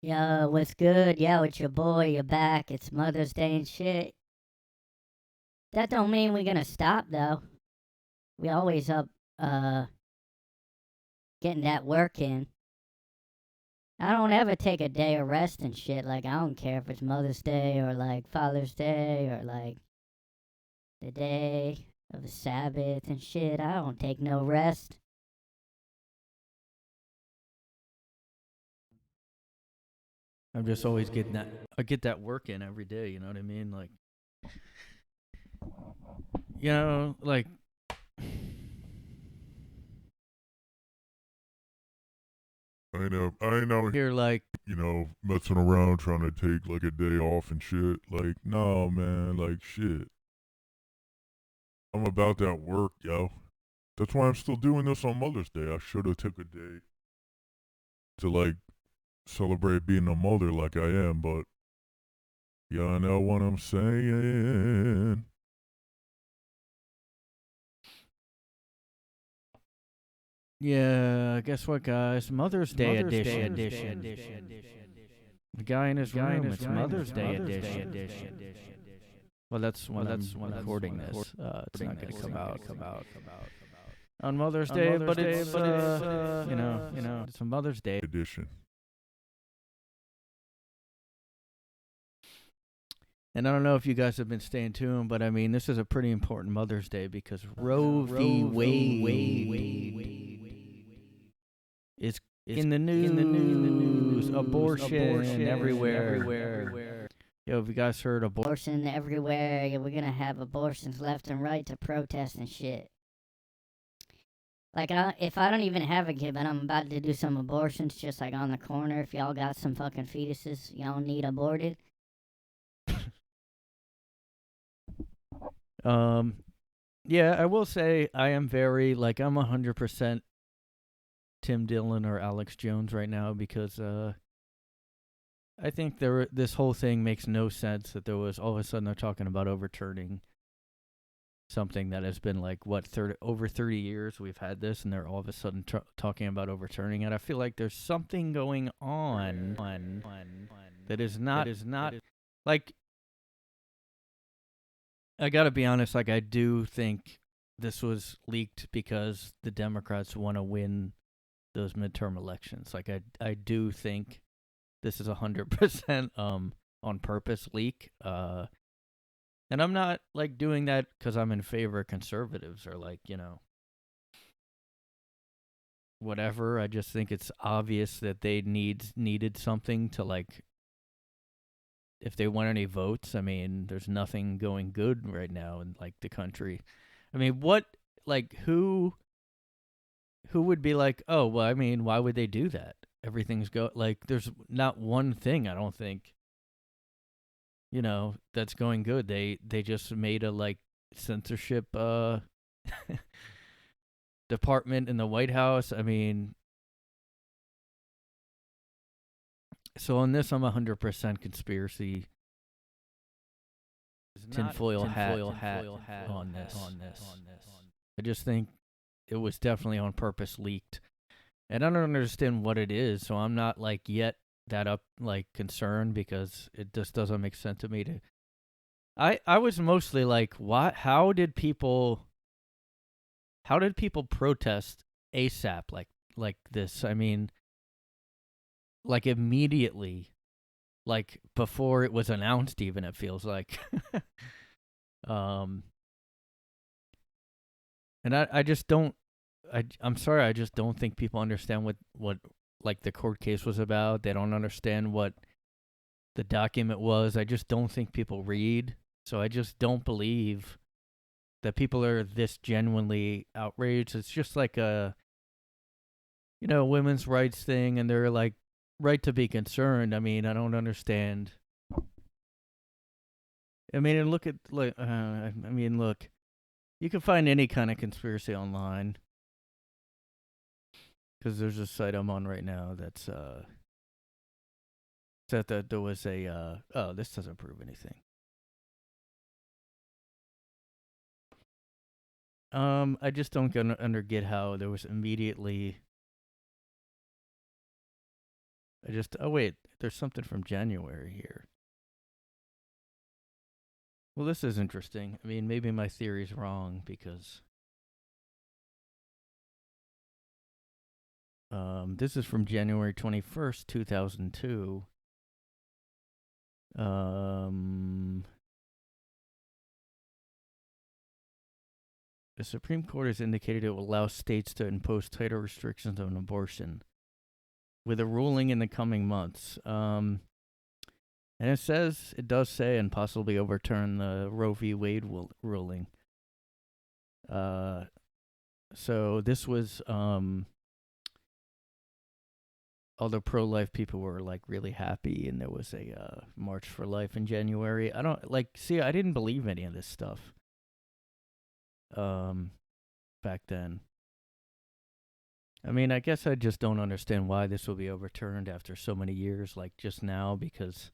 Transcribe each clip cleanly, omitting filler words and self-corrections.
Yo, what's good? Yeah, it's your boy. You're back. It's Mother's Day and shit. That don't mean we're gonna stop though. We always up, uh, getting that work in. I don't ever take a day of rest and shit. Like I don't care if it's Mother's Day or like Father's Day or like the day of the Sabbath and shit. I don't take no rest. I'm just always getting that. I get that work in every day. You know what I mean? Like, like I ain't out here, like, messing around trying to take like a day off and shit. Like, no, man, like shit. I'm about that work, yo. That's why I'm still doing this on Mother's Day. I should have took a day to like celebrate being a mother like I am, but y'all know what I'm saying. yeah. Guess what, guys? Mother's Day edition. The guy in his room. It's Mother's Day edition. Well, that's when I'm recording this. It's not gonna come out on Mother's Day, but it's it's a Mother's Day Edition. And I don't know if you guys have been staying tuned, but I mean, this is a pretty important Mother's Day because Roe v. Wade is in the news. Abortion everywhere. Yo, have you guys heard Abortion everywhere. Yeah, we're gonna have abortions left and right to protest and shit. Like, if I don't even have a kid, but I'm about to do some abortions just like on the corner. If y'all got some fucking fetuses y'all need aborted, Yeah, I will say I am very like I'm 100% Tim Dillon or Alex Jones right now because I think this whole thing makes no sense that there was all of a sudden they're talking about overturning something that has been like over 30 years we've had this, and they're all of a sudden talking about overturning it. I feel like there's something going on that is not like, I gotta be honest, like I do think this was leaked because the Democrats want to win those midterm elections. Like I do think this is 100% on purpose leak. And I'm not like doing that because I'm in favor of conservatives or like whatever. I just think it's obvious that they needed something to like, if they want any votes. I mean, there's nothing going good right now in like the country. I mean, who would be like, oh well, I mean, why would they do that? Everything's like there's not one thing I don't think that's going good. They just made a like censorship department in the White House. I mean, so on this, I'm 100% conspiracy tinfoil hat on this. I just think it was definitely on purpose leaked, and I don't understand what it is. So I'm not like yet that up like concerned because it just doesn't make sense to me to. I was mostly like, what? How did people protest ASAP like this? I mean, like immediately, like before it was announced, even it feels like. um, and I just don't. I'm sorry, I just don't think people understand what like the court case was about. They don't understand what the document was. I just don't think people read. So I just don't believe that people are this genuinely outraged. It's just like a women's rights thing, and they're like right to be concerned. I mean, I don't understand. I mean, and look at like I mean, look, you can find any kind of conspiracy online because there's a site I'm on right now that's said that there was a oh, this doesn't prove anything. I just don't get how there was immediately Oh wait, there's something from January here. Well, this is interesting. I mean, maybe my theory's wrong because this is from January 21st, 2002. The Supreme Court has indicated it will allow states to impose tighter restrictions on abortion, with a ruling in the coming months. And it does say, and possibly overturn the Roe v. Wade ruling. So this was, all the pro-life people were like really happy, and there was a March for Life in January. I didn't believe any of this stuff. Back then. I mean, I guess I just don't understand why this will be overturned after so many years, like just now, because,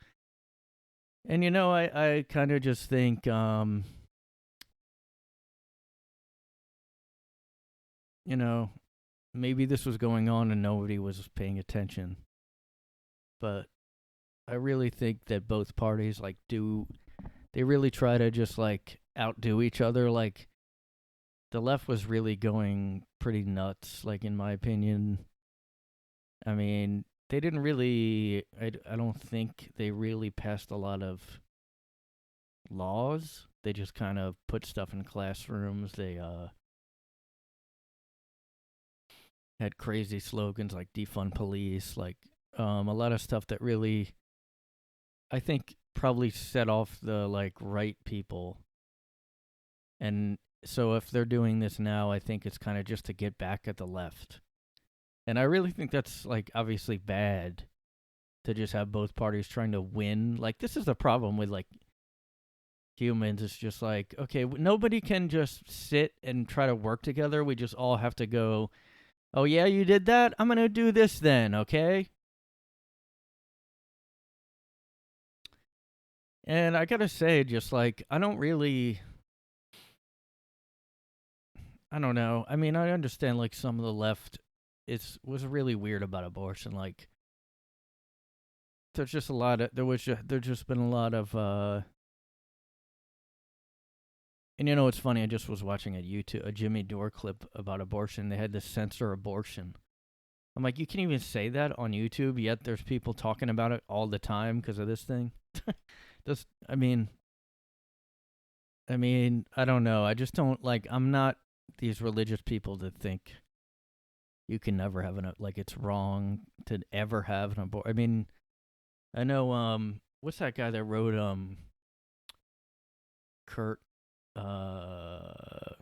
and I kind of just think, maybe this was going on and nobody was paying attention. But I really think that both parties, they really try to just, outdo each other, the left was really going pretty nuts, in my opinion. I mean, they didn't really, I don't think they really passed a lot of laws. They just kind of put stuff in classrooms. They had crazy slogans like defund police, a lot of stuff that really, I think, probably set off the, right people. And so if they're doing this now, I think it's kind of just to get back at the left. And I really think that's, obviously bad to just have both parties trying to win. This is the problem with, humans. It's just okay, nobody can just sit and try to work together. We just all have to go, oh, yeah, you did that? I'm going to do this then, okay? And I got to say, just, I don't really... I don't know. I mean, I understand some of the left was really weird about abortion. There's just there's just been a lot of and it's funny, I just was watching a Jimmy Dore clip about abortion. They had to censor abortion. I'm like, you can't even say that on YouTube, yet there's people talking about it all the time because of this thing. I mean, I don't know. I just don't I'm not these religious people that think you can never have it's wrong to ever have an abortion. I mean, I know, what's that guy that wrote, Kurt, that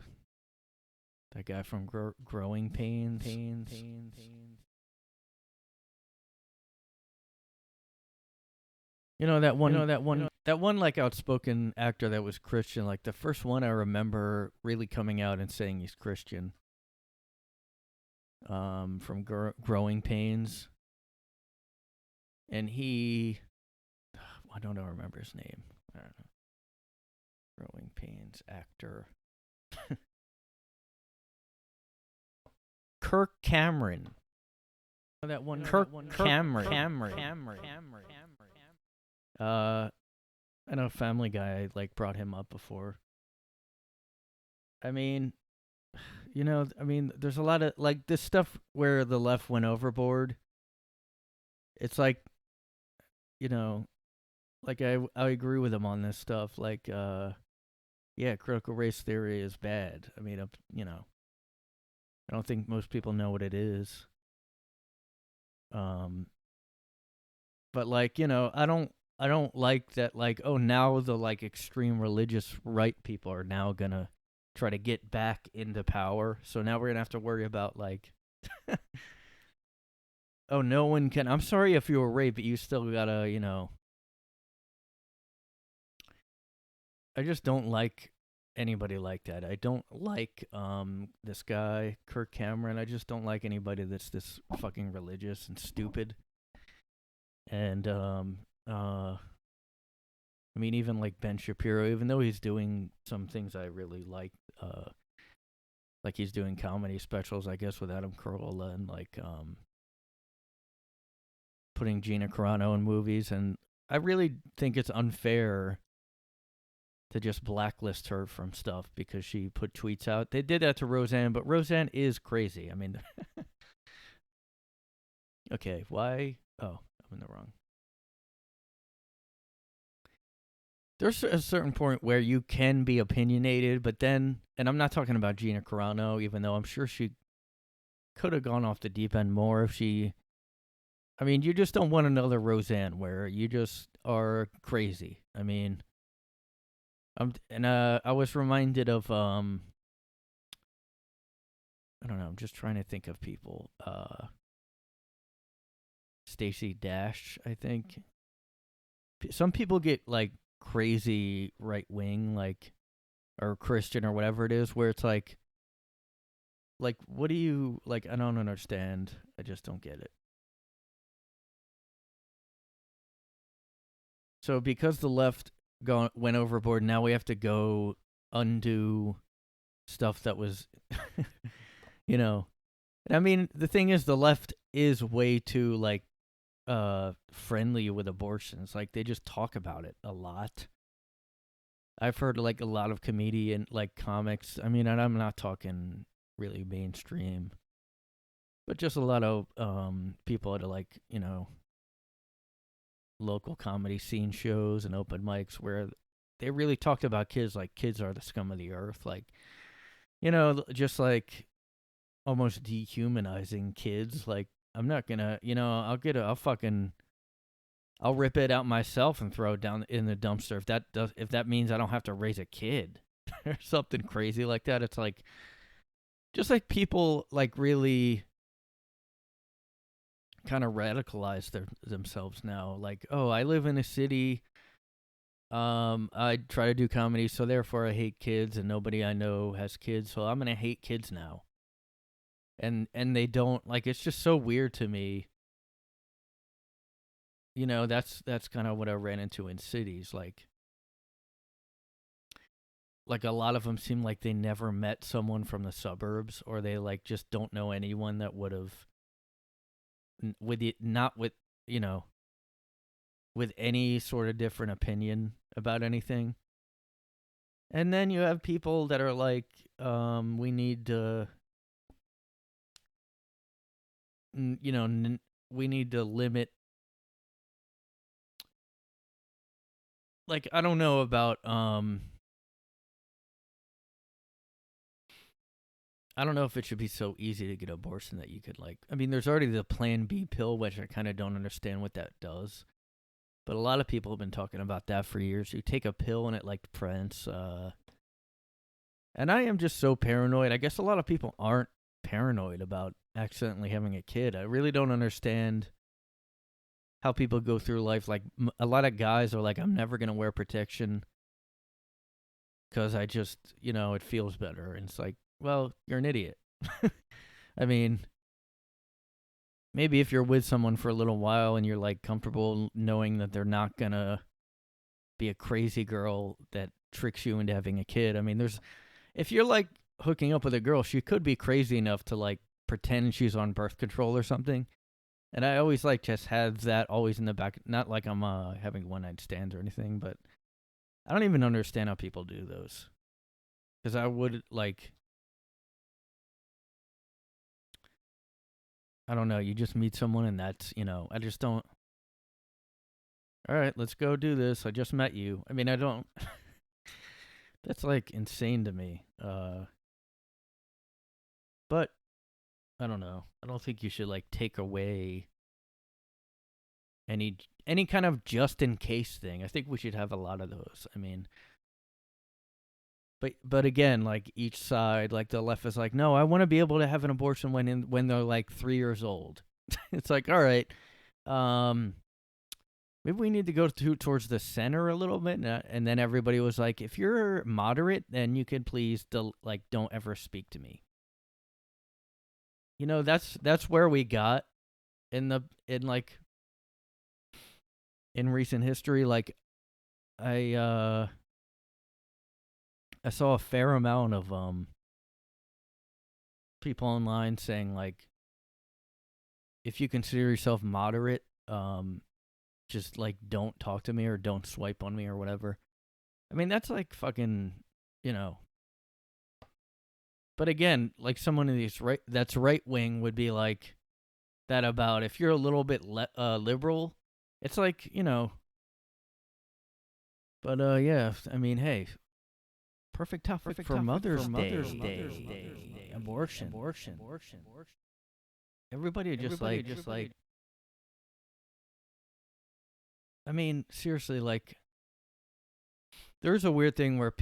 guy from Growing Pains. That one outspoken actor that was Christian, the first one I remember really coming out and saying he's Christian. From Growing Pains. And I don't know, remember his name. I don't know. Growing Pains actor. Kirk Cameron. That one. Kirk Cameron. I know Family Guy brought him up before. I mean, there's a lot of this stuff where the left went overboard. It's I agree with him on this stuff. Yeah, critical race theory is bad. I mean, I don't think most people know what it is. But I don't like that, oh, now the, extreme religious right people are now gonna try to get back into power. So now we're gonna have to worry about, oh, no one can... I'm sorry if you were raped, but you still gotta, I just don't like anybody like that. I don't like, this guy, Kirk Cameron. I just don't like anybody that's this fucking religious and stupid. And, I mean, even Ben Shapiro, even though he's doing some things I really like he's doing comedy specials, I guess, with Adam Carolla and putting Gina Carano in movies, and I really think it's unfair to just blacklist her from stuff because she put tweets out. They did that to Roseanne, but Roseanne is crazy. I mean, okay, why? Oh, I'm in the wrong. There's a certain point where you can be opinionated, but then, and I'm not talking about Gina Carano, even though I'm sure she could have gone off the deep end more if she. I mean, you just don't want another Roseanne where you just are crazy. I mean, I was reminded of I don't know. I'm just trying to think of people. Stacey Dash, I think. Some people get like crazy right wing, like, or Christian or whatever it is, where it's like, what do you like? I don't understand. I just don't get it. So because the left went overboard, now we have to go undo stuff that was, you know. I mean, the thing is, the left is way too like friendly with abortions. Like they just talk about it a lot. I've heard like a lot of comedian like comics. I mean, and I'm not talking really mainstream, but just a lot of people at like, you know, local comedy scene shows and open mics where they really talked about kids like kids are the scum of the earth, like, you know, just like almost dehumanizing kids. Like, I'm not gonna, you know, I'll rip it out myself and throw it down in the dumpster if that means I don't have to raise a kid or something crazy like that. It's like, just like people like really kind of radicalize themselves now. Like, oh, I live in a city. I try to do comedy, so therefore I hate kids, and nobody I know has kids, so I'm gonna hate kids now. And they don't, like, it's just so weird to me. You know, that's kind of what I ran into in cities. Like a lot of them seem like they never met someone from the suburbs, or they like just don't know anyone that would have with any sort of different opinion about anything. And then you have people that are like, we need to, we need to limit. Like, I don't know about, I don't know if it should be so easy to get an abortion that you could, like, I mean, there's already the Plan B pill, which I kind of don't understand what that does. But a lot of people have been talking about that for years. You take a pill and it, like, prevents, and I am just so paranoid. I guess a lot of people aren't paranoid about accidentally having a kid. I really don't understand how people go through life. Like, a lot of guys are like, I'm never going to wear protection because I just, it feels better. And it's like, well, you're an idiot. I mean, maybe if you're with someone for a little while and you're like comfortable knowing that they're not going to be a crazy girl that tricks you into having a kid. I mean, if you're like hooking up with a girl, she could be crazy enough to like pretend she's on birth control or something. And I always like just have that always in the back. Not like I'm having one night stands or anything, but I don't even understand how people do those. Because I would like, I don't know, you just meet someone and that's, I just don't. All right, let's go do this. I just met you. I mean, I don't. That's like insane to me. But I don't know. I don't think you should like take away any kind of just in case thing. I think we should have a lot of those. I mean, but again, like each side, like the left is like, no, I want to be able to have an abortion when they're like 3 years old. It's like, all right, maybe we need to go towards the center a little bit. And then everybody was like, if you're moderate, then you could please don't ever speak to me. That's where we got in recent history. Like I saw a fair amount of people online saying like, if you consider yourself moderate, just like don't talk to me or don't swipe on me or whatever. I mean, that's like fucking, you know. But again, like someone of these that's right wing would be like that about if you're a little bit liberal, it's like, you know. But yeah, I mean, hey, perfect topic for Mother's Day. Abortion. Everybody just like I mean, seriously, like there's a weird thing where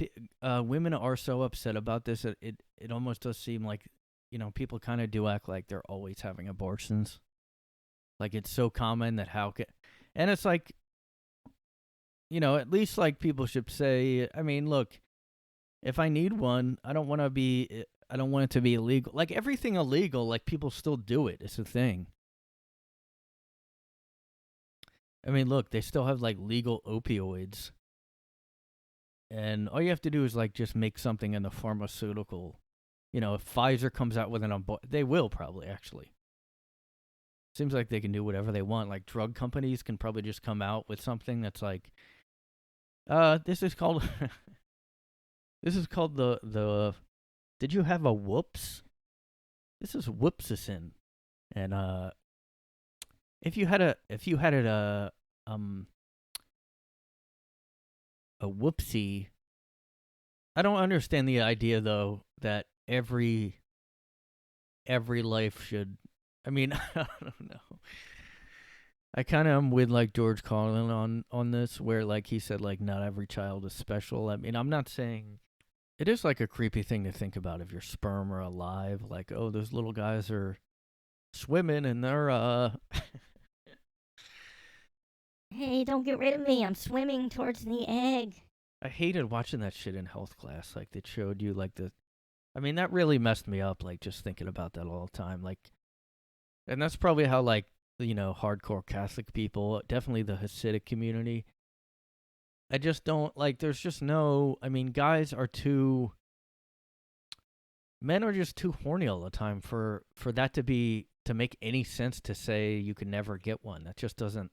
women are so upset about this that it almost does seem like, you know, people kind of do act like they're always having abortions. Like it's so common that and it's like, you know, at least like people should say, I mean, look, if I need one, I don't want it to be illegal. Like everything illegal, like people still do it. It's a thing. I mean, look, they still have like legal opioids. And all you have to do is like just make something in the pharmaceutical. You know, if Pfizer comes out with they will probably actually. Seems like they can do whatever they want. Like drug companies can probably just come out with something that's like, this is called the did you have a whoops? This is whoopsicin. And if you had a whoopsie, I don't understand the idea though that every life should, I mean, I don't know. I kind of am with like George Carlin on this, where like he said like not every child is special. I mean, I'm not saying it is like a creepy thing to think about if your sperm are alive. Like, oh, those little guys are swimming and they're Hey, don't get rid of me. I'm swimming towards the egg. I hated watching that shit in health class. Like they showed you like I mean, that really messed me up. Like just thinking about that all the time. Like, and that's probably how like, you know, hardcore Catholic people, definitely the Hasidic community. I just don't like. There's just no. I mean, men are just too horny all the time for that to make any sense to say you could never get one. That just doesn't.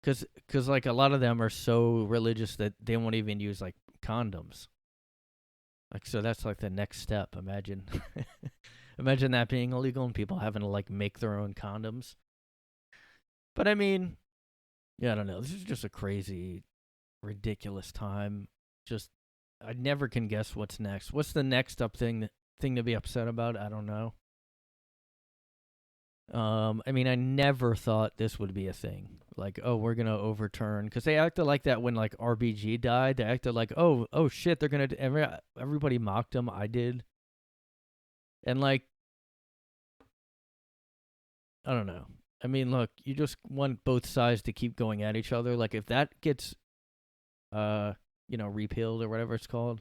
Because like a lot of them are so religious that they won't even use like condoms. Like, so that's like the next step. Imagine that being illegal and people having to like make their own condoms. But I mean, yeah, I don't know. This is just a crazy, ridiculous time. Just, I never can guess what's next. What's the next up thing to be upset about? I don't know. I mean, I never thought this would be a thing. Like, oh, we're gonna overturn, because they acted like that when like RBG died. They acted like, oh shit, they're gonna. Everybody mocked them. I did, and like, I don't know. I mean, look, you just want both sides to keep going at each other. Like, if that gets, repealed or whatever it's called,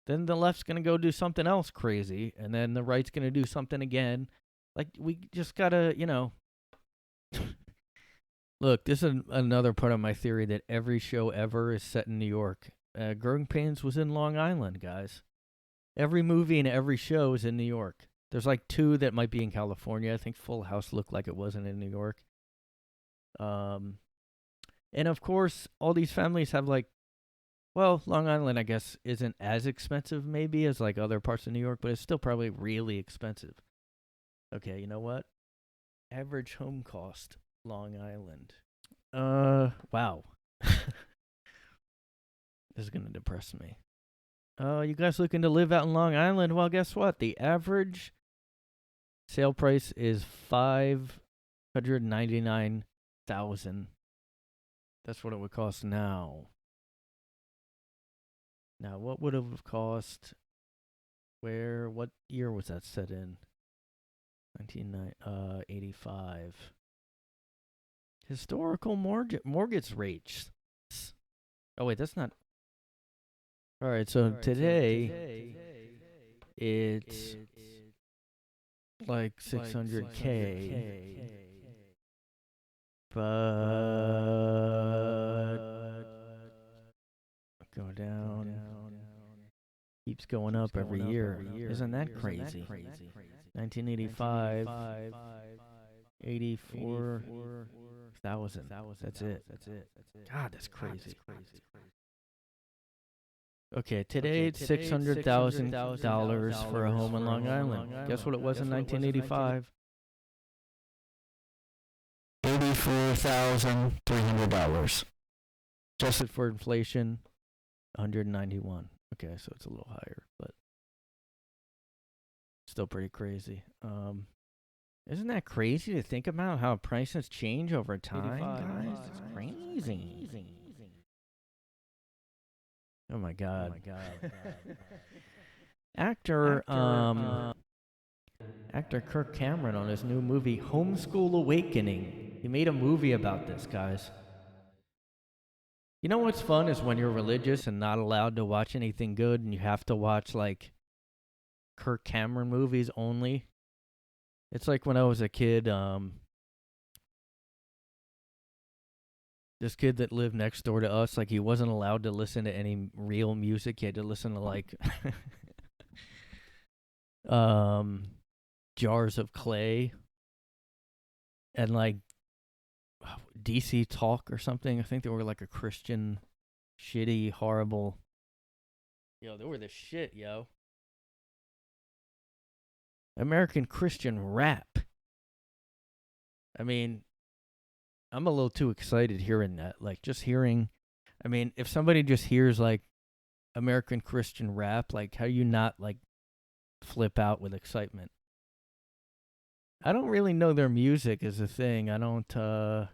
then the left's gonna go do something else crazy, and then the right's gonna do something again. Like, we just gotta, Look, this is another part of my theory that every show ever is set in New York. Growing Pains was in Long Island, guys. Every movie and every show is in New York. There's like 2 that might be in California. I think Full House looked like it wasn't in New York. And of course, all these families have like, well, Long Island, I guess, isn't as expensive maybe as like other parts of New York, but it's still probably really expensive. Okay, you know what? Average home cost, Long Island. Wow. This is going to depress me. You guys looking to live out in Long Island? Well, guess what? The average sale price is $599,000. That's what it would cost now. Now, what would it have cost? What year was that set in? 1985. Historical mortgage rates. Oh wait, that's not. All right, so today it's like 600K, but go down. Keeps going up every year. Isn't that crazy? 1985, 84, That's it. God, that's crazy. Okay, today it's $600,000 for a home in Long Island. Guess what it was in 1985? $84,300. Adjusted for inflation, 191. Okay, so it's a little higher, but still pretty crazy. Isn't that crazy to think about how prices change over time, guys? It's crazy. Oh my God. Actor Kirk Cameron on his new movie Homeschool Awakening. He made a movie about this, guys. You know what's fun is when you're religious and not allowed to watch anything good and you have to watch like Kirk Cameron movies only. It's like when I was a kid, this kid that lived next door to us, like he wasn't allowed to listen to any real music. He had to listen to like Jars of Clay and like DC Talk or something. I think they were like a Christian, shitty, horrible. Yo, they were the shit, yo. American Christian rap. I mean, I'm a little too excited hearing that. Like, just hearing, I mean, if somebody just hears, like, American Christian rap, like, how you not, like, flip out with excitement? I don't really know their music is a thing. I don't,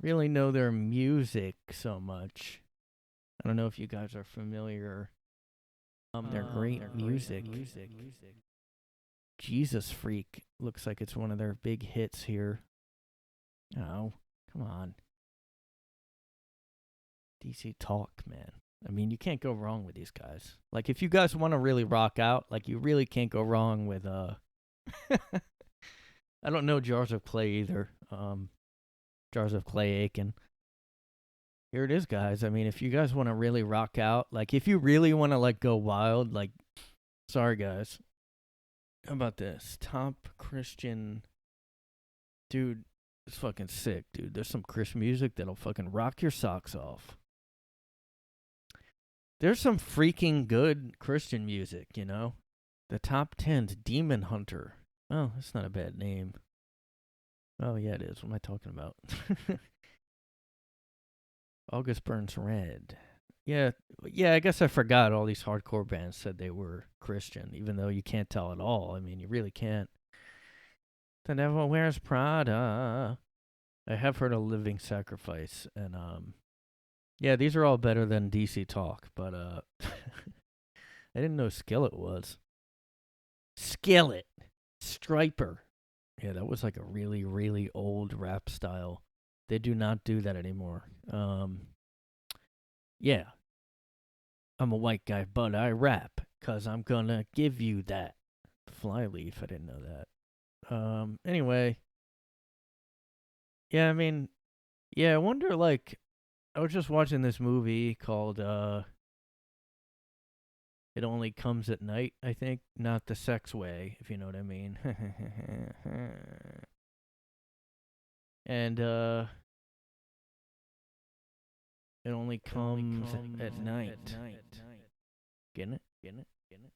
really know their music so much. I don't know if you guys are familiar. They're great music. Jesus Freak looks like it's one of their big hits here. Oh, come on. DC Talk, man. I mean, you can't go wrong with these guys. Like, if you guys want to really rock out, like, you really can't go wrong with, I don't know Jars of Clay either. Jars of Clay Aiken. Here it is, guys. I mean, if you guys want to really rock out, like, if you really want to, like, go wild, like, sorry, guys. How about this? Top Christian. Dude, it's fucking sick, dude. There's some Christian music that'll fucking rock your socks off. There's some freaking good Christian music, you know? The top 10's Demon Hunter. Oh, that's not a bad name. Oh, yeah, it is. What am I talking about? August Burns Red. Yeah, I guess I forgot all these hardcore bands said they were Christian, even though you can't tell at all. I mean, you really can't. The Devil Wears Prada. I have heard of Living Sacrifice, and, yeah, these are all better than DC Talk, but, I didn't know Skillet was. Skillet. Striper. Yeah, that was like a really, really old rap style. They do not do that anymore. Yeah. I'm a white guy, but I rap, 'cause I'm gonna give you that. Flyleaf, I didn't know that. Anyway. Yeah, I mean, yeah, I wonder, like, I was just watching this movie called, It Only Comes at Night, I think. Not the sex way, if you know what I mean. And, it only comes at night. Get it?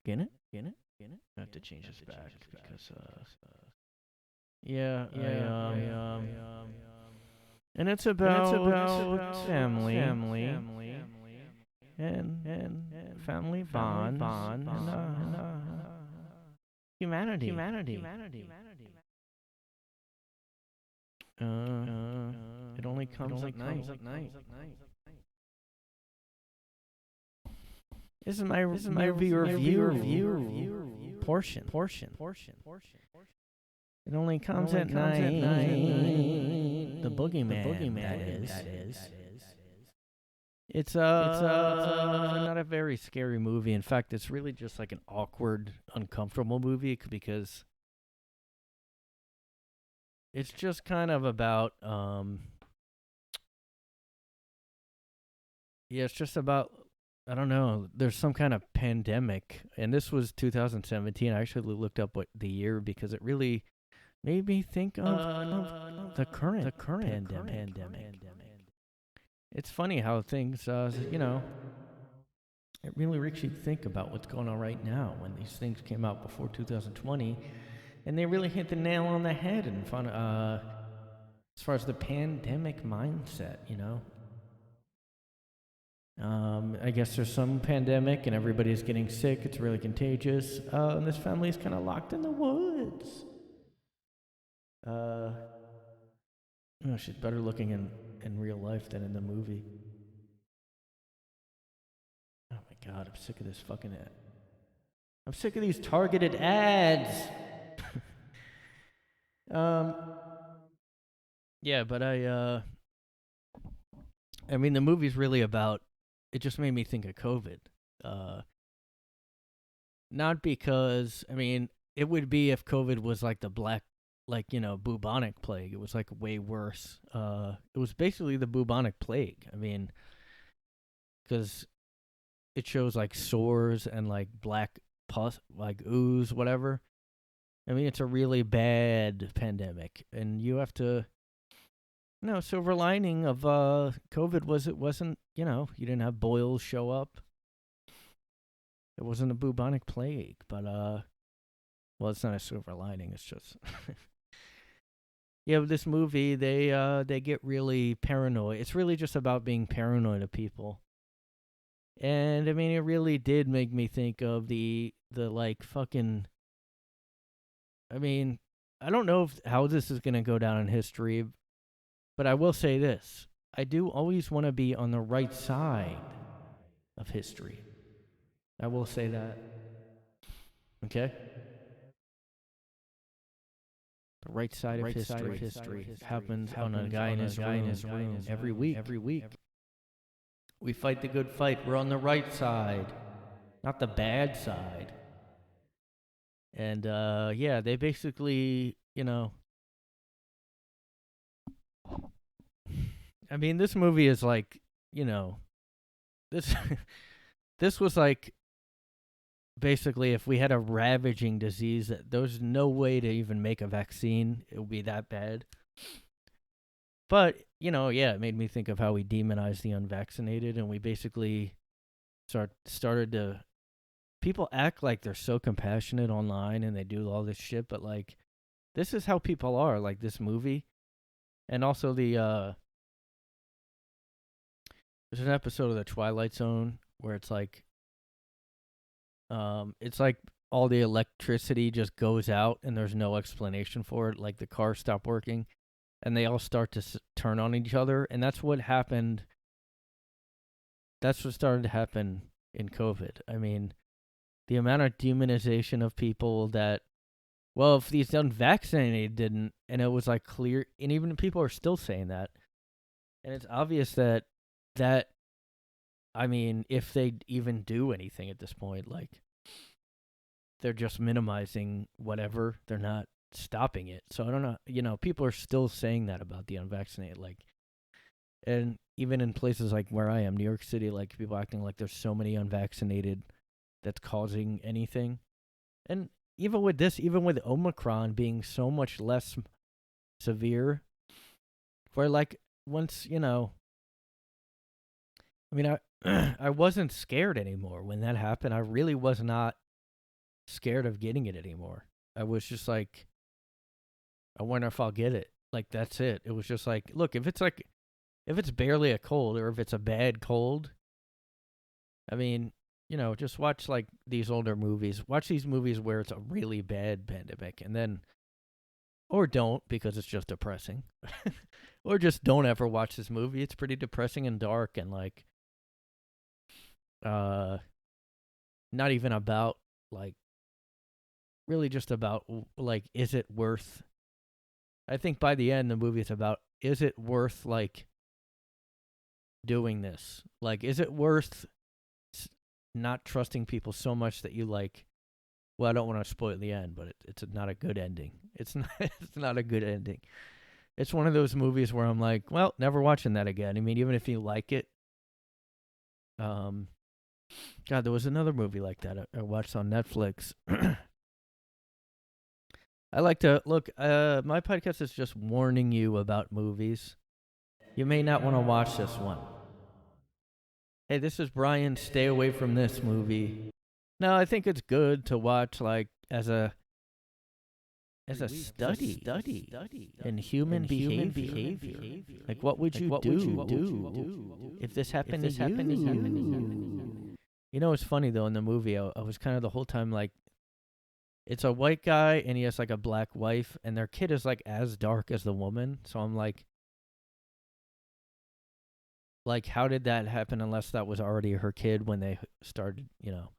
I have to change this back because, yeah, and it's about family and family bond and humanity. It only comes at night. This is my movie review portion. It only comes at night. The boogeyman, that is. It's not a very scary movie. In fact, it's really just like an awkward, uncomfortable movie because it's just kind of about it's just about, I don't know, there's some kind of pandemic, and this was 2017. I actually looked up what the year because it really made me think of the current pandemic. It's funny how things, it really makes you think about what's going on right now when these things came out before 2020, and they really hit the nail on the head in front as far as the pandemic mindset, I guess there's some pandemic and everybody's getting sick. It's really contagious. And this family's kind of locked in the woods. She's better looking in real life than in the movie. Oh my God, I'm sick of this fucking ad. I'm sick of these targeted ads. Yeah, but I mean, the movie's really about, it just made me think of COVID. Not because, I mean, it would be if COVID was like the black, like, bubonic plague. It was like way worse. It was basically the bubonic plague. I mean, because it shows like sores and like black pus, like ooze, whatever. I mean, it's a really bad pandemic, and you have to. No, silver lining of COVID was it wasn't, you didn't have boils show up. It wasn't a bubonic plague, but well, it's not a silver lining. It's just yeah. With this movie, they get really paranoid. It's really just about being paranoid of people, and I mean, it really did make me think of the like fucking. I mean, I don't know how this is gonna go down in history. But I will say this. I do always want to be on the right side of history. I will say that. Okay? The right side of history happens on a guy in his room every week. We fight the good fight. We're on the right side, not the bad side. And yeah, they basically, I mean, this movie is like, this this was like basically if we had a ravaging disease that there's no way to even make a vaccine, it would be that bad. But, yeah, it made me think of how we demonize the unvaccinated, and we basically started to people act like they're so compassionate online and they do all this shit, but like this is how people are, like this movie. And also there's an episode of the Twilight Zone where it's like all the electricity just goes out and there's no explanation for it, like the cars stop working and they all start to turn on each other, and that's what happened. That's what started to happen in COVID. I mean, the amount of demonization of people that, well, if these unvaccinated didn't, and it was like clear, and even people are still saying that, and it's obvious that, I mean, if they even do anything at this point, like, they're just minimizing whatever, they're not stopping it. So I don't know, people are still saying that about the unvaccinated, like, and even in places like where I am, New York City, like, people acting like there's so many unvaccinated that's causing anything. And even with this, even with Omicron being so much less severe, where like once, I mean, I wasn't scared anymore when that happened. I really was not scared of getting it anymore. I was just like, I wonder if I'll get it. Like, that's it. It was just like, look, if it's barely a cold or if it's a bad cold, I mean, just watch like these older movies. Watch these movies where it's a really bad pandemic, and then, or don't, because it's just depressing. Or just don't ever watch this movie. It's pretty depressing and dark and like, not even about like, really just about like, is it worth, I think by the end the movie is about, is it worth like doing this? Like, is it worth not trusting people so much that you like, well, I don't want to spoil the end, but it's not a good ending. It's not a good ending. It's one of those movies where I'm like, well, never watching that again. I mean, even if you like it. God, there was another movie like that I watched on Netflix. I like to look. My podcast is just warning you about movies. You may not want to watch this one. Hey, this is Brian. Stay away from this movie. No, I think it's good to watch, like as a study in human behavior. Like, what would you do if this happened to you? You know, it's funny though. In the movie, I was kind of the whole time like, it's a white guy and he has like a black wife, and their kid is like as dark as the woman. So I'm like, how did that happen unless that was already her kid when they started, you know?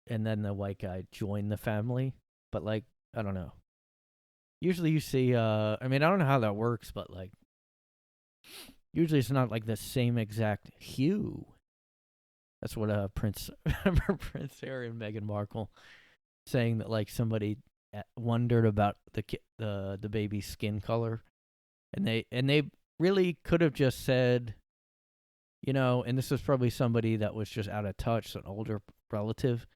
And then the white guy joined the family. But like, I don't know. Usually you see, I mean, I don't know how that works, but like, usually it's not like the same exact hue. That's what remember Prince Harry and Meghan Markle saying that like somebody wondered about the baby's skin color, and they really could have just said, you know, and this was probably somebody that was just out of touch, an older relative,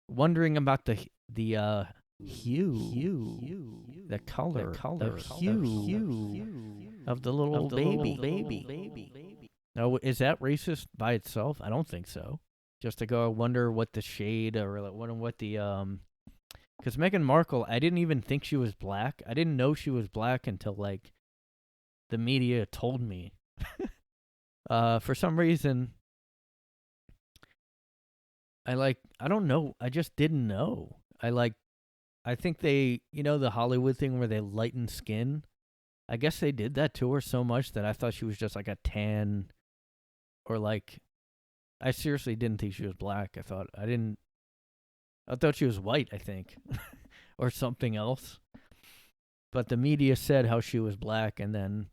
wondering about the hue, the color, hue of the little baby. Now, is that racist by itself? I don't think so. Just to go wonder what the shade or like what the because Meghan Markle, I didn't even think she was black. I didn't know she was black until like the media told me. For some reason, I don't know. I just didn't know. I think they, you know, the Hollywood thing where they lighten skin. I guess they did that to her so much that I thought she was just like a tan, or like, I seriously didn't think she was black. I thought she was white, I think, or something else. But the media said how she was black, and then,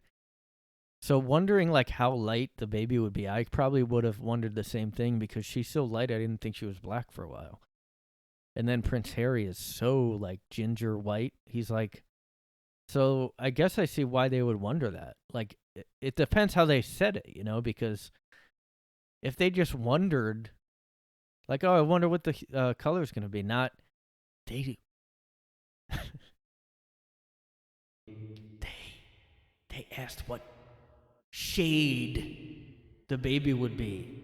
so wondering like how light the baby would be, I probably would have wondered the same thing because she's so light. I didn't think she was black for a while. And then Prince Harry is so like ginger white. He's like, so I guess I see why they would wonder that. Like, it depends how they said it, you know, because if they just wondered, like, oh, I wonder what the color is going to be, not they they asked what shade the baby would be.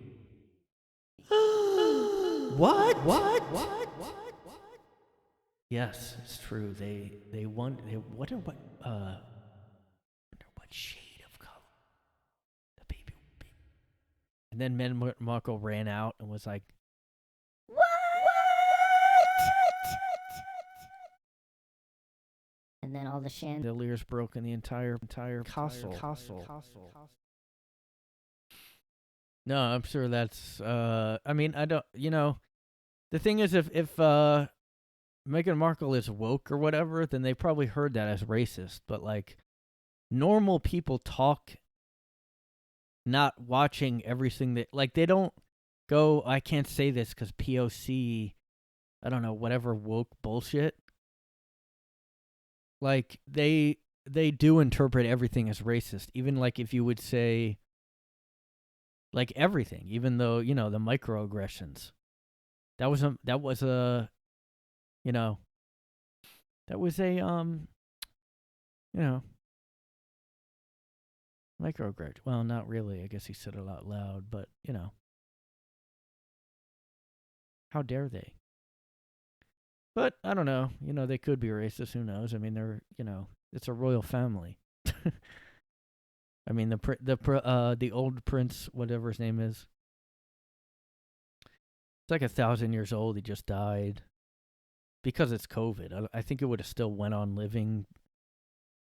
What? Yes, it's true. They wonder what shade of color the baby would be. And then Meghan Markle ran out and was like, "What?" And then all the Chandeliers broke in the entire castle. No, I'm sure that's. I mean, I don't. You know, the thing is, if Meghan Markle is woke or whatever, then they probably heard that as racist. But like, normal people talk, not watching everything that, like, they don't go, I can't say this because POC, I don't know, whatever woke bullshit. Like, they do interpret everything as racist, even like if you would say, like, everything, even though, you know, the microaggressions. That was a you know, that was a you know, microaggression. Well, not really. I guess he said it out loud, but, you know, how dare they? But I don't know. You know, they could be racist. Who knows? I mean, they're, you know, it's a royal family. I mean, the old prince, whatever his name is, it's like 1,000 years old. He just died because it's COVID. I think it would have still went on living.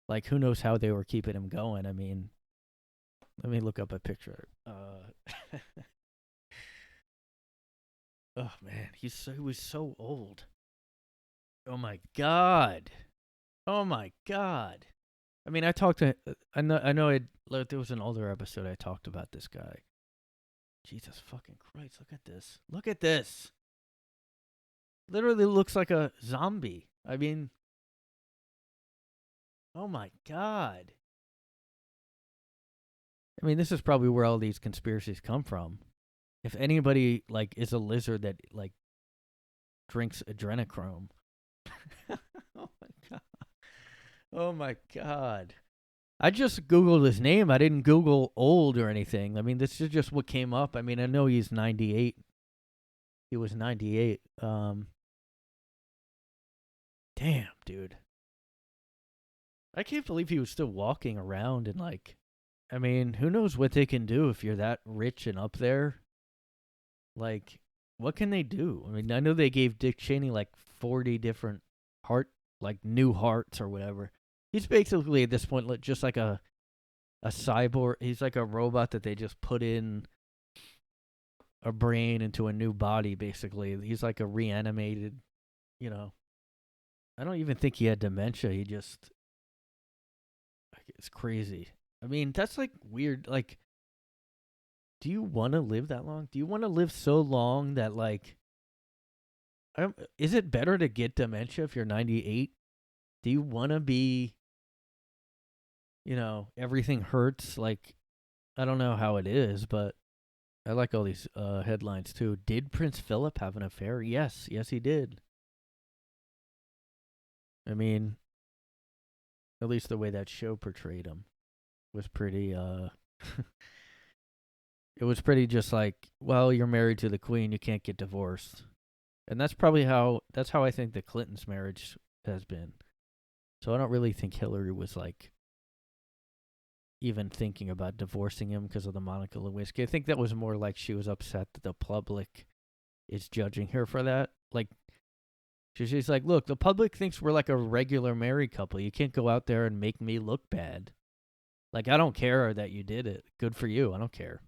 Like, who knows how they were keeping him going? I mean, let me look up a picture. Oh man, he was so old. Oh my god. I mean, I talked to. I know. There was an older episode I talked about this guy. Jesus fucking Christ! Look at this. Literally looks like a zombie. I mean, oh my god. I mean, this is probably where all these conspiracies come from. If anybody like is a lizard that like drinks adrenochrome. Oh my God. I just Googled his name. I didn't Google old or anything. I mean, this is just what came up. I mean, I know he's 98. He was 98. Damn, dude. I can't believe he was still walking around and like, I mean, who knows what they can do if you're that rich and up there? Like, what can they do? I mean, I know they gave Dick Cheney like 40 different new hearts or whatever. He's basically at this point just like a cyborg. He's like a robot that they just put in a brain into a new body, basically. He's like a reanimated, you know. I don't even think he had dementia. He just, it's crazy. I mean, that's like weird. Like, do you want to live that long? Do you want to live so long that like, is it better to get dementia if you're 98? Do you want to be, everything hurts? Like, I don't know how it is, but I like all these headlines too. Did Prince Phillip have an affair? Yes, he did. I mean, at least the way that show portrayed him was pretty, it was pretty just like, well, you're married to the queen, you can't get divorced. And that's how I think the Clintons' marriage has been. So I don't really think Hillary was like even thinking about divorcing him because of the Monica Lewinsky. I think that was more like she was upset that the public is judging her for that. Like, she's like, look, the public thinks we're like a regular married couple. You can't go out there and make me look bad. Like, I don't care that you did it. Good for you. I don't care.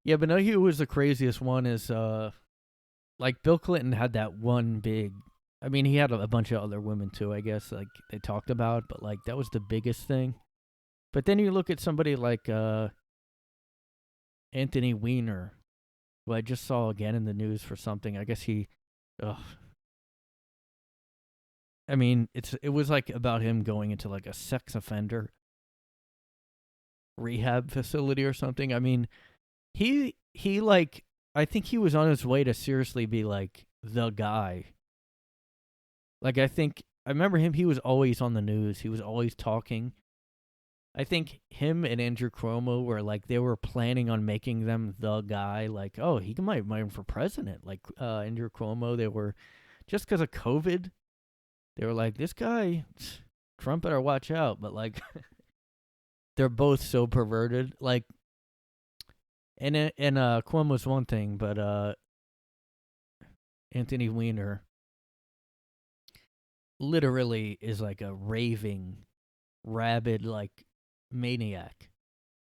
Yeah, but no, who was the craziest one is, like, Bill Clinton had that one big, I mean, he had a bunch of other women too, I guess, like, they talked about, but, like, that was the biggest thing. But then you look at somebody like, Anthony Weiner, who I just saw again in the news for something. I guess I mean, it was like about him going into like a sex offender rehab facility or something. I mean, he like, I think he was on his way to seriously be like the guy. Like, I remember him, he was always on the news. He was always talking. I think him and Andrew Cuomo were like, they were planning on making them the guy. Like, oh, he might run for president. Like, Andrew Cuomo, they were, just because of COVID, they were like, this guy, Trump better watch out. But like, they're both so perverted. Like, and Cuomo's one thing, but Anthony Weiner literally is like a raving, rabid, like, maniac.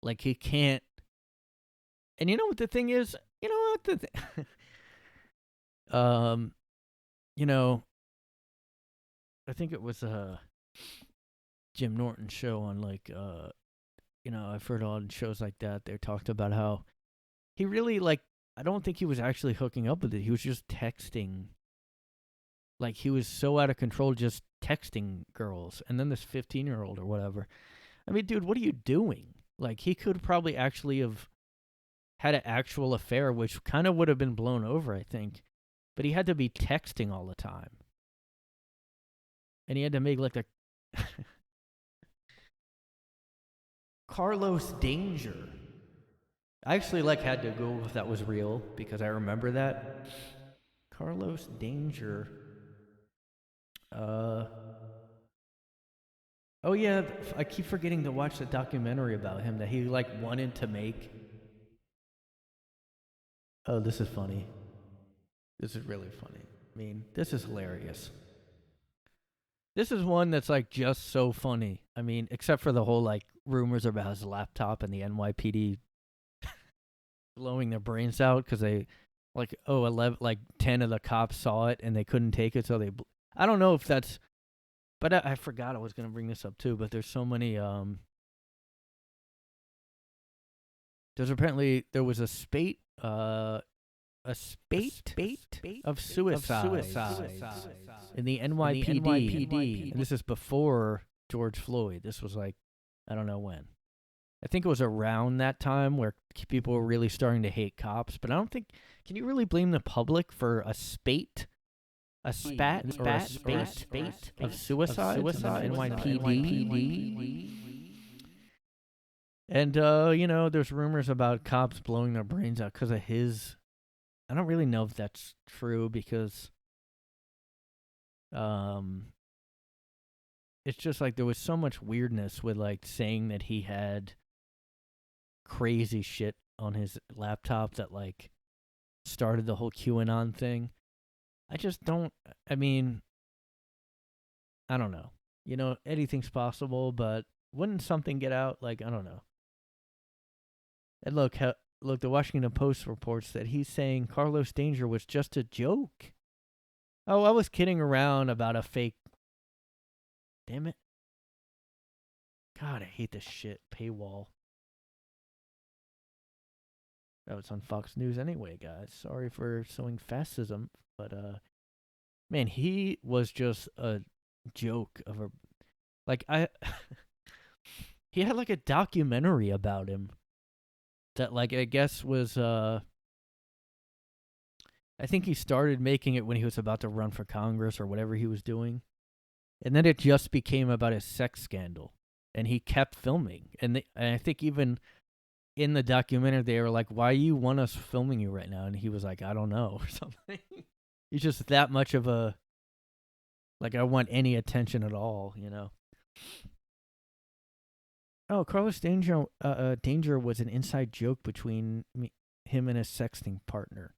Like, he can't. And you know what the thing is? You know what I think it was Jim Norton's show on like I've heard on shows like that, they talked about how he really, like, I don't think he was actually hooking up with it. He was just texting. Like, he was so out of control just texting girls. And then this 15-year-old or whatever. I mean, dude, what are you doing? Like, he could probably actually have had an actual affair, which kind of would have been blown over, I think. But he had to be texting all the time. And he had to make like a Carlos Danger. I actually had to Google if that was real because I remember that. Carlos Danger. Oh yeah, I keep forgetting to watch the documentary about him that he like wanted to make. Oh, this is funny. This is really funny. I mean, this is hilarious. This is one that's like just so funny. I mean, except for the whole like rumors about his laptop and the NYPD blowing their brains out because they 10 of the cops saw it and they couldn't take it, so they. I don't know if that's, but I forgot I was gonna bring this up too. But there's so many. There was a spate of suicide in the NYPD. And this is before George Floyd. This was like, I don't know when. I think it was around that time where people were really starting to hate cops. But I don't think, can you really blame the public for a spate a spat or a spate of suicides in the NYPD. And, there's rumors about cops blowing their brains out because of his. I don't really know if that's true because it's just like there was so much weirdness with like saying that he had crazy shit on his laptop that like started the whole QAnon thing. I don't know. Anything's possible, but wouldn't something get out? Like, I don't know. And look, the Washington Post reports that he's saying Carlos Danger was just a joke. Oh, I was kidding around about a fake. Damn it. God, I hate this shit. Paywall. That was on Fox News anyway, guys. Sorry for sowing fascism, but man, he was just a joke of a he had like a documentary about him that like I guess was I think he started making it when he was about to run for Congress or whatever he was doing. And then it just became about his sex scandal. And he kept filming. And I think even in the documentary, they were like, why you want us filming you right now? And he was like, I don't know, or something. He's just that much of a, like, I want any attention at all, Oh, Carlos Danger was an inside joke between him and his sexting partner.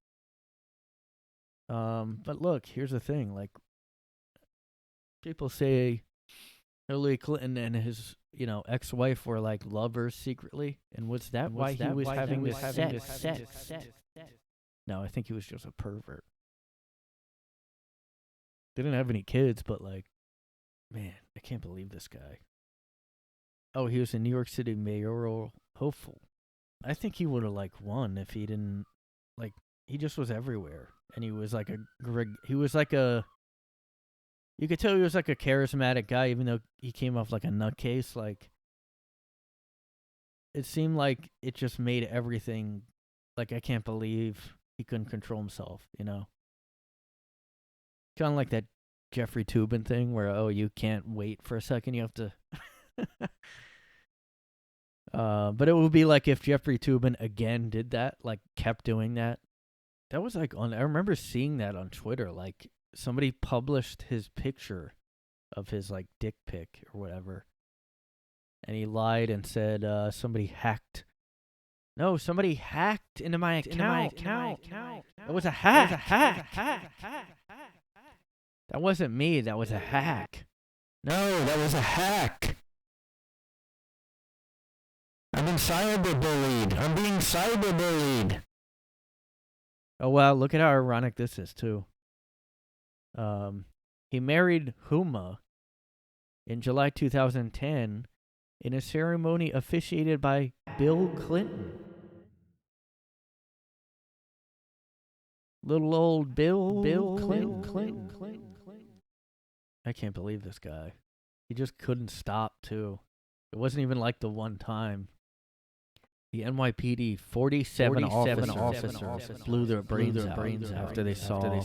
But look, here's the thing. Like, people say Hillary Clinton and his, ex-wife were like lovers secretly, and was that why he was having this sex? No, I think he was just a pervert. They didn't have any kids, but like, man, I can't believe this guy. Oh, he was a New York City mayoral hopeful. I think he would have like won if he didn't like. He just was everywhere, and he was like you could tell he was like a charismatic guy, even though he came off like a nutcase. Like, it seemed like it just made everything, like, I can't believe he couldn't control himself, Kind of like that Jeffrey Toobin thing where, oh, you can't wait for a second, you have to. But it would be like if Jeffrey Toobin again did that, like kept doing that. That was like I remember seeing that on Twitter, like somebody published his picture of his like dick pic or whatever. And he lied and said somebody hacked into my account. It was a hack. That wasn't me, that was a hack. No, that was a hack. I'm being cyberbullied. Oh, wow, look at how ironic this is, too. He married Huma in July 2010 in a ceremony officiated by Bill Clinton. Little old Bill Clinton. I can't believe this guy. He just couldn't stop, too. It wasn't even like the one time. The NYPD 47 officers blew their brains out after they saw.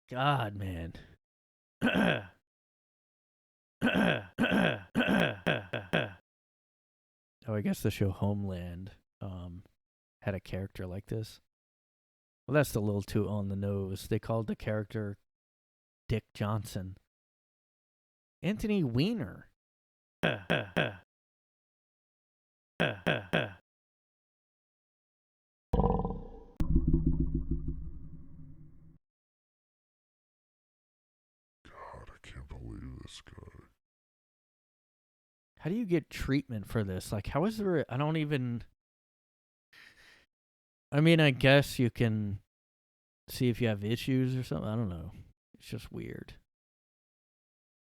God, man. Oh, I guess the show Homeland had a character like this. Well, that's a little too on the nose. They called the character Dick Johnson. Anthony Weiner. God, I can't believe this guy. How do you get treatment for this? Like, how is there? I don't even. I mean, I guess you can see if you have issues or something. I don't know. It's just weird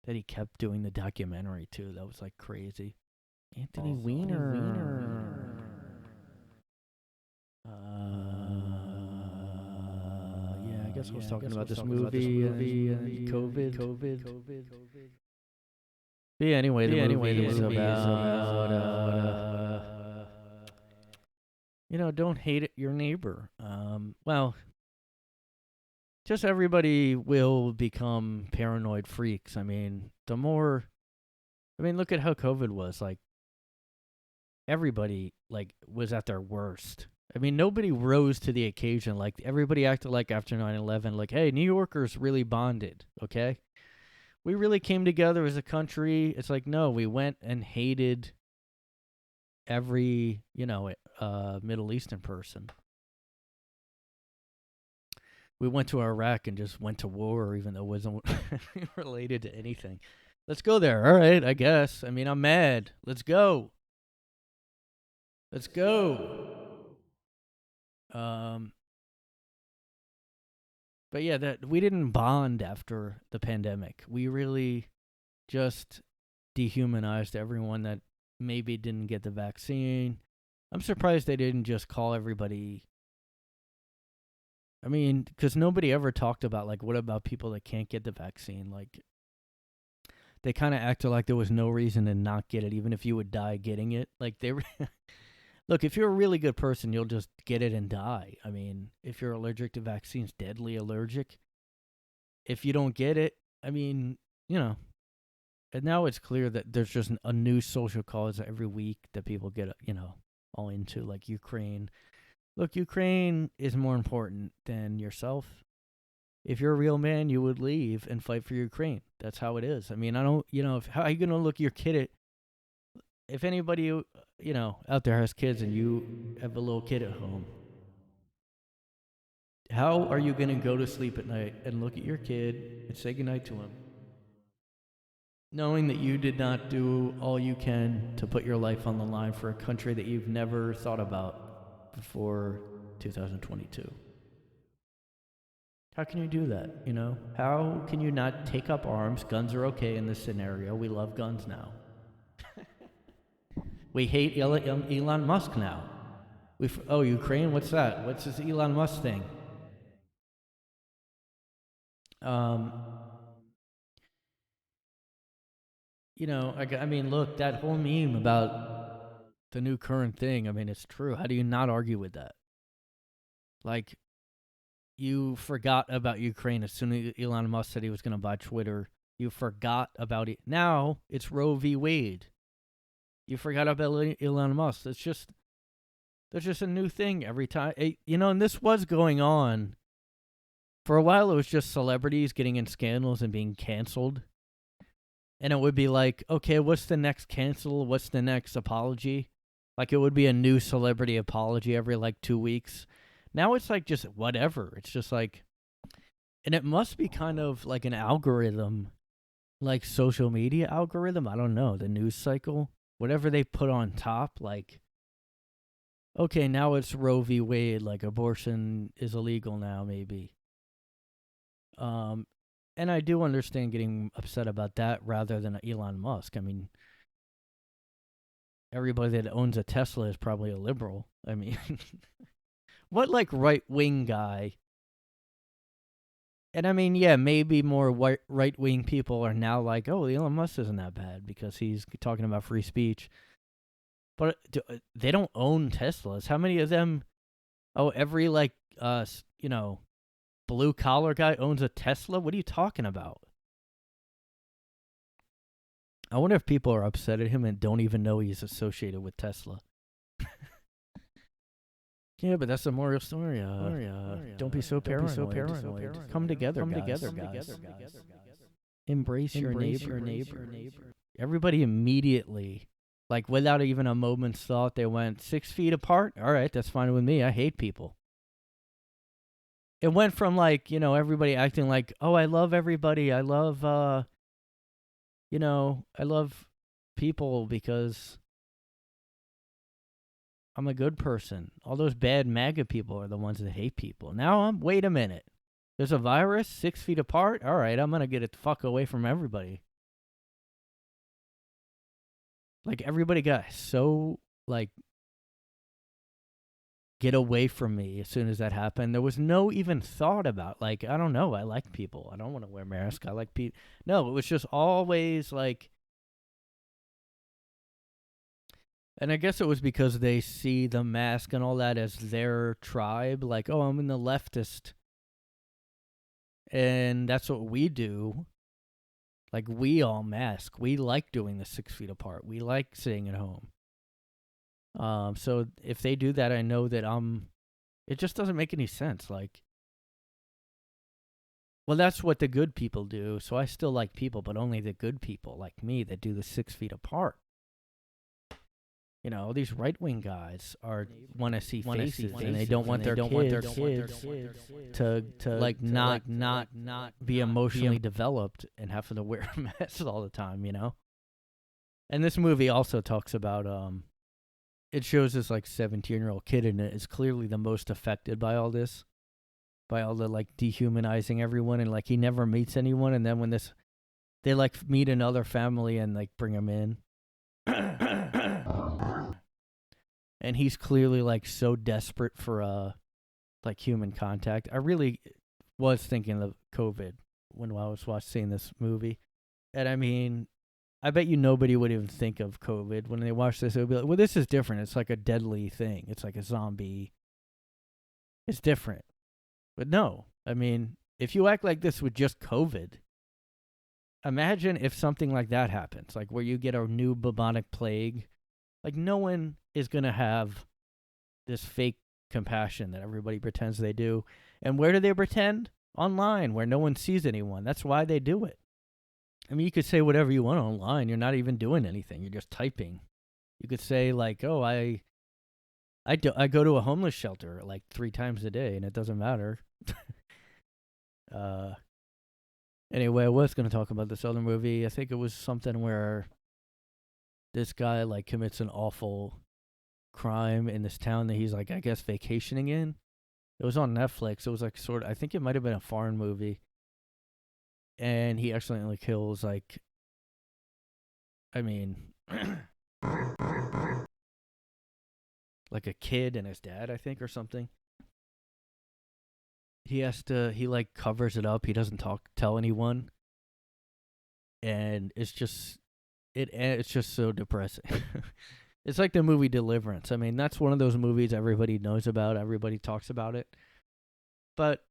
that he kept doing the documentary too. That was like crazy. Anthony Weiner. Yeah, I guess I was talking about this movie and COVID. Yeah, anyway, the movie is about don't hate your neighbor. Well, just everybody will become paranoid freaks. I mean, look at how COVID was. Like, everybody, like, was at their worst. I mean, nobody rose to the occasion. Like, everybody acted like after 9/11, like, hey, New Yorkers really bonded, okay? We really came together as a country. It's like, no, we went and hated every, Middle Eastern person. We went to Iraq and just went to war, even though it wasn't related to anything. Let's go there. All right, I guess. I mean, I'm mad. Let's go. Let's go. But yeah, that we didn't bond after the pandemic. We really just dehumanized everyone that maybe didn't get the vaccine. I'm surprised they didn't just call everybody. I mean, because nobody ever talked about, like, what about people that can't get the vaccine? Like, they kind of acted like there was no reason to not get it, even if you would die getting it. Like, they were. Look, if you're a really good person, you'll just get it and die. I mean, if you're allergic to vaccines, deadly allergic. If you don't get it, I mean, and now it's clear that there's just a new social cause every week that people get, all into, like Ukraine. Look, Ukraine is more important than yourself. If you're a real man, you would leave and fight for Ukraine. That's how it is. I mean, how are you going to look your kid if anybody, out there has kids and you have a little kid at home, how are you going to go to sleep at night and look at your kid and say goodnight to him, knowing that you did not do all you can to put your life on the line for a country that you've never thought about before 2022? How can you do that, How can you not take up arms? Guns are okay in this scenario. We love guns now. We hate Elon Musk now. Ukraine? What's that? What's this Elon Musk thing? I mean, look, that whole meme about the new current thing, I mean, it's true. How do you not argue with that? Like, you forgot about Ukraine as soon as Elon Musk said he was going to buy Twitter. You forgot about it. Now it's Roe v. Wade. You forgot about Elon Musk. There's just a new thing every time. And this was going on. For a while, it was just celebrities getting in scandals and being canceled. And it would be like, okay, what's the next cancel? What's the next apology? Like, it would be a new celebrity apology every, 2 weeks. Now it's like just whatever. It's just like, and it must be kind of like an algorithm, like social media algorithm. I don't know, the news cycle. Whatever they put on top, like, okay, now it's Roe v. Wade, like abortion is illegal now, maybe. And I do understand getting upset about that rather than Elon Musk. I mean, everybody that owns a Tesla is probably a liberal. I mean, what, right-wing guy? And I mean, yeah, maybe more right-wing people are now like, oh, Elon Musk isn't that bad because he's talking about free speech. But they don't own Teslas. How many of them? Oh, every blue-collar guy owns a Tesla? What are you talking about? I wonder if people are upset at him and don't even know he's associated with Tesla. Yeah, but that's a moral story. Don't be so paranoid. Come together, guys. Embrace your neighbor. Everybody immediately, without even a moment's thought, they went 6 feet apart. All right, that's fine with me. I hate people. It went from everybody acting like, oh, I love everybody. I love, I love people because I'm a good person. All those bad MAGA people are the ones that hate people. Now wait a minute. There's a virus 6 feet apart? All right, I'm going to get it the fuck away from everybody. Everybody got so, get away from me as soon as that happened. There was no even thought about, I don't know, I like people. I don't want to wear a mask. I like people. No, it was just always and I guess it was because they see the mask and all that as their tribe. Oh, I'm in the leftist And that's what we do. Like, we all mask. We like doing the 6 feet apart. We like sitting at home. So if they do that, I know that it just doesn't make any sense. Like, well, that's what the good people do. So I still like people, but only the good people like me that do the 6 feet apart. You know, these right-wing guys want to see faces, and they don't want their kids to like not be emotionally developed and having to wear a mask all the time. You know. And this movie also talks about it shows this like 17-year-old kid in it is clearly the most affected by all this, by all the like dehumanizing everyone, and like he never meets anyone, and then when they like meet another family and like bring him in. And he's clearly like so desperate for like human contact. I really was thinking of COVID when I was seeing this movie. And I mean, I bet you nobody would even think of COVID when they watch this. It would be like, well, this is different. It's like a deadly thing. It's like a zombie. It's different. But no, I mean, if you act like this with just COVID, imagine if something like that happens, like where you get a new bubonic plague. Like, no one is going to have this fake compassion that everybody pretends they do. And where do they pretend? Online, where no one sees anyone. That's why they do it. I mean, you could say whatever you want online. You're not even doing anything. You're just typing. You could say, like, oh, I go to a homeless shelter like 3 times a day, and it doesn't matter. Anyway, I was going to talk about this other movie. I think it was something where this guy like commits an awful crime in this town that he's like, I guess, vacationing in. It was on Netflix. It was like I think it might have been a foreign movie. And he accidentally kills like, I mean, like a kid and his dad, I think, or something. He like covers it up. He doesn't tell anyone. And it's just so depressing. It's like the movie Deliverance. I mean, that's one of those movies everybody knows about. Everybody talks about it. But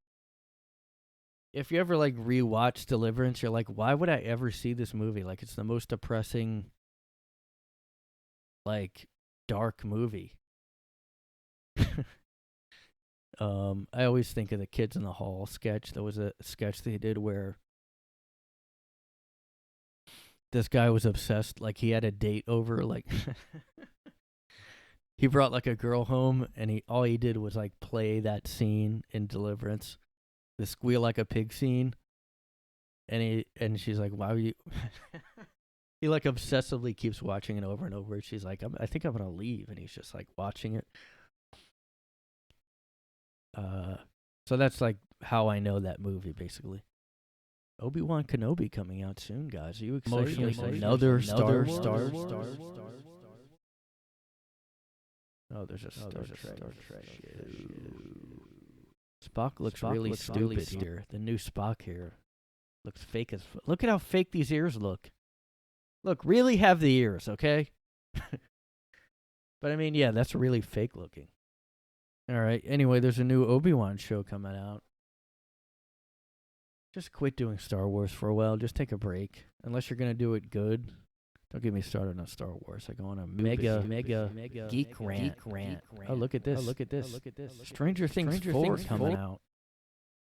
if you ever like rewatch Deliverance, you're like, why would I ever see this movie? Like, it's the most depressing, like, dark movie. I always think of the Kids in the Hall sketch. There was a sketch they did where this guy was obsessed. Like, he had a date over, like, he brought like a girl home, and all he did was like play that scene in Deliverance, the squeal like a pig scene. And she's like, "Why are you?" He like obsessively keeps watching it over and over. She's like, I think I'm gonna leave, and he's just like watching it. So that's like how I know that movie, basically. Obi-Wan Kenobi coming out soon, guys. Are you excited? Another Star Wars. Oh, there's a Star Trek. Spock looks really stupid here. The new Spock here looks fake as fuck. Look at how fake these ears look. Look, really have the ears, okay? But I mean, yeah, that's really fake looking. All right. Anyway, there's a new Obi-Wan show coming out. Just quit doing Star Wars for a while. Just take a break. Unless you're going to do it good. Don't get me started on Star Wars. I go on a mega geek rant. Oh, look at this. Stranger Things 4 coming out.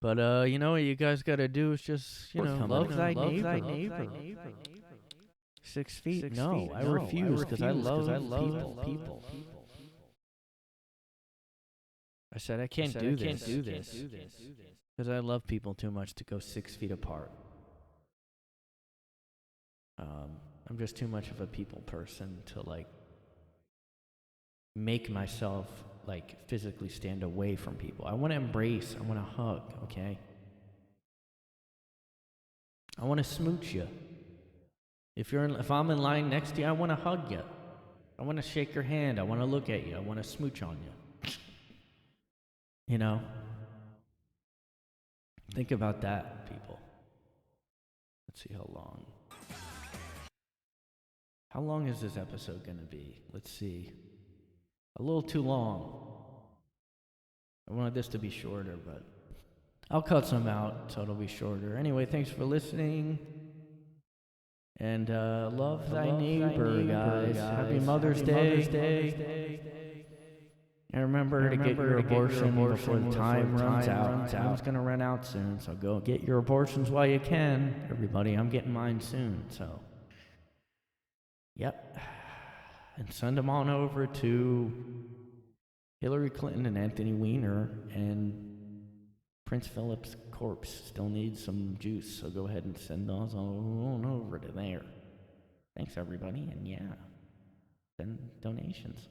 But, you know what you guys got to do is just, love thy neighbor. 6 feet? No, I refuse because I love people. I said I can't do this because I love people too much to go 6 feet apart. I'm just too much of a people person to like make myself like physically stand away from people. I want to embrace. I want to hug. Okay. I want to smooch you. If I'm in line next to you, I want to hug you. I want to shake your hand. I want to look at you. I want to smooch on you. You know? Think about that, people. Let's see how long. How long is this episode going to be? Let's see. A little too long. I wanted this to be shorter, but I'll cut some out so it'll be shorter. Anyway, thanks for listening. And love thy neighbor, guys. Happy Mother's Day. And remember to get your abortion before the time runs out. Time's going to run out soon, so go get your abortions while you can. Everybody, I'm getting mine soon, so. Yep. And send them on over to Hillary Clinton and Anthony Weiner, and Prince Phillip's corpse still needs some juice, so go ahead and send those on over to there. Thanks, everybody, and yeah, send donations.